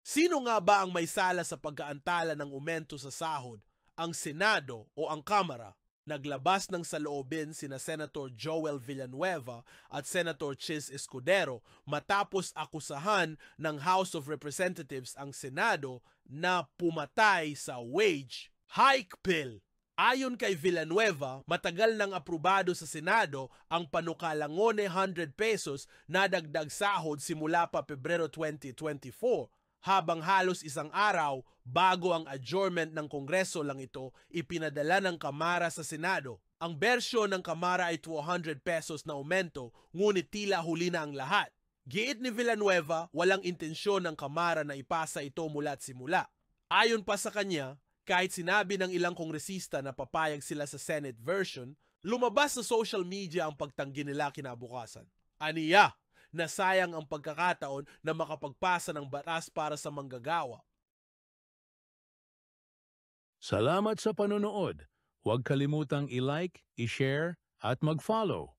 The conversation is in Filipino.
Sino nga ba ang may sala sa pagkaantala ng aumento sa sahod? Ang Senado o ang Kamara? Naglabas ng saloobin sina Senator Joel Villanueva at Senator Chis Escudero matapos akusahan ng House of Representatives ang Senado na pumatay sa wage hike bill. Ayon kay Villanueva, matagal nang aprobado sa Senado ang panukalang 100 pesos na dagdag sahod simula pa Pebrero 2024, habang halos isang araw bago ang adjournment ng Kongreso lang ito ipinadala ng Kamara sa Senado. Ang bersyon ng Kamara ay 200 pesos na aumento, ngunit tila huli na ang lahat. Giit ni Villanueva, walang intensyon ng Kamara na ipasa ito mula't simula. Ayon pa sa kanya, kahit sinabi ng ilang kongresista na papayag sila sa Senate version, lumabas sa social media ang pagtanggi nila kinabukasan. Aniya, nasayang ang pagkakataon na makapagpasa ng batas para sa manggagawa. Salamat sa panonood. Huwag kalimutang i-like, i-share at mag-follow.